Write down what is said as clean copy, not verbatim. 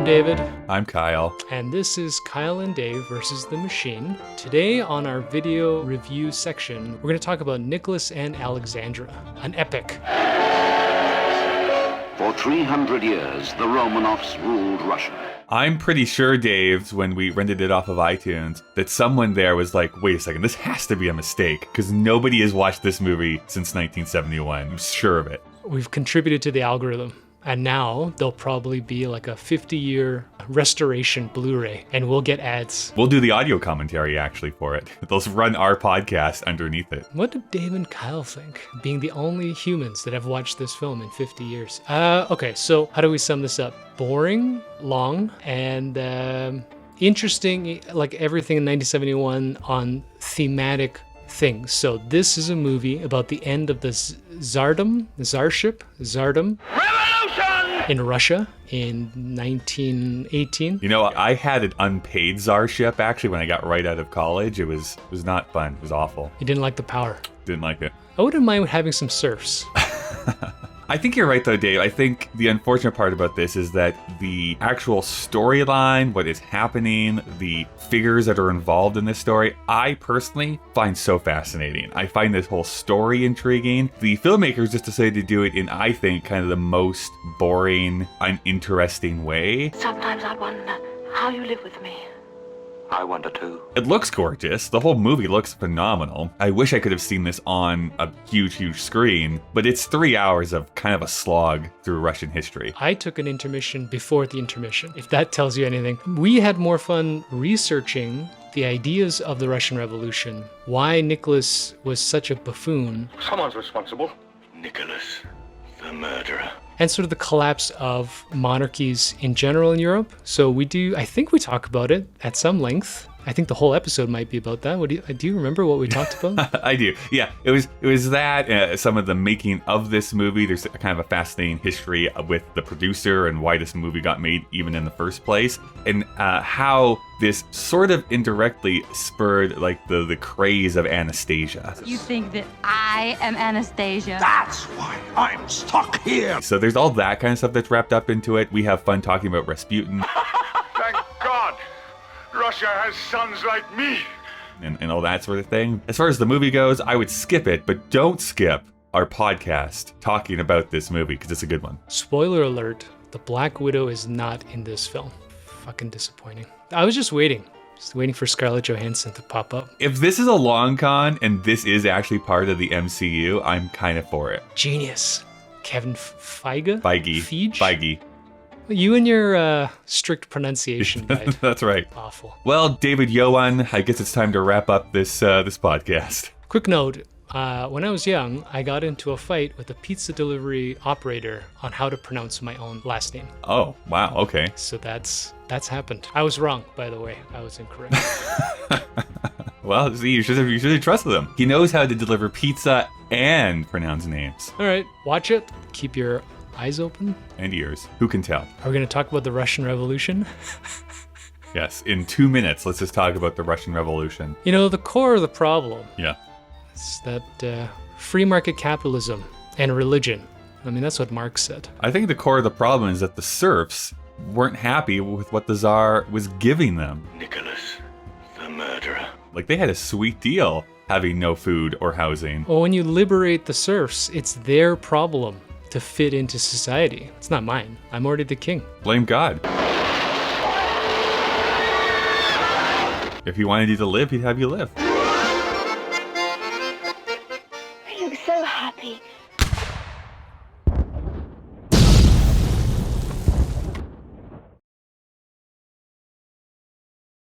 David. I'm Kyle. And this is Kyle and Dave versus the Machine. Today on our video review section, we're going to talk about Nicholas and Alexandra, an epic. For 300 years, the Romanovs ruled Russia. I'm pretty sure, Dave, when we rented it off of iTunes, that someone there was like, wait a second, this has to be a mistake, because nobody has watched this movie since 1971. I'm sure of it. We've contributed to the algorithm. And now there'll probably be like a 50-year restoration Blu-ray, and we'll get ads. We'll do the audio commentary, actually, for it. They'll run our podcast underneath it. What do Dave and Kyle think, being the only humans that have watched this film in 50 years? Okay, so how do we sum this up? Boring, long, and interesting, like everything in 1971 on thematic things. So this is a movie about the end of the Tsardom in Russia in 1918. You know, I had an unpaid czarship, actually, when I got right out of college. It was not fun. It was awful. You didn't like the power? Didn't like it. I wouldn't mind having some serfs. I think you're right, though, Dave. I think the unfortunate part about this is that the actual storyline, what is happening, the figures that are involved in this story, I personally find so fascinating. I find this whole story intriguing. The filmmakers just decided to do it in, I think, kind of the most boring, uninteresting way. Sometimes I wonder how you live with me. I wonder too. It looks gorgeous. The whole movie looks phenomenal. I wish I could have seen this on a huge screen, but it's 3 hours of kind of a slog through Russian history. I took an intermission before the intermission, if that tells you anything. We had more fun researching the ideas of the Russian Revolution, why Nicholas was such a buffoon. Someone's responsible. Nicholas, the murderer. And sort of the collapse of monarchies in general in Europe. So I think we talk about it at some length. I think the whole episode might be about that. Do you remember what we talked about? I do. Yeah, it was that, some of the making of this movie. There's kind of a fascinating history with the producer and why this movie got made even in the first place. And how this sort of indirectly spurred like the craze of Anastasia. You think that I am Anastasia? That's why I'm stuck here. So there's all that kind of stuff that's wrapped up into it. We have fun talking about Rasputin. Thank God, Russia has sons like me. And all that sort of thing. As far as the movie goes, I would skip it, but don't skip our podcast talking about this movie, because it's a good one. Spoiler alert, the Black Widow is not in this film. Fucking disappointing. I was just waiting for Scarlett Johansson to pop up. If this is a long con and this is actually part of the MCU, I'm kind of for it. Genius. Kevin Feige? Feige. You and your strict pronunciation guide. That's right. Awful. Well, David Yowan, I guess it's time to wrap up this podcast. Quick note. When I was young, I got into a fight with a pizza delivery operator on how to pronounce my own last name. Oh, wow. Okay. So that's happened. I was wrong, by the way. I was incorrect. Well, see, you should have trusted him. He knows how to deliver pizza and pronounce names. All right, watch it. Keep your eyes open. And ears. Who can tell? Are we going to talk about the Russian Revolution? Yes. In 2 minutes, let's just talk about the Russian Revolution. You know, the core of the problem Yeah. is that free market capitalism and religion. I mean, that's what Marx said. I think the core of the problem is that the serfs weren't happy with what the Tsar was giving them. Nicholas, the murderer. Like, they had a sweet deal having no food or housing. Well, when you liberate the serfs, it's their problem to fit into society. It's not mine. I'm already the king. Blame God. If he wanted you to live, he'd have you live. You look so happy.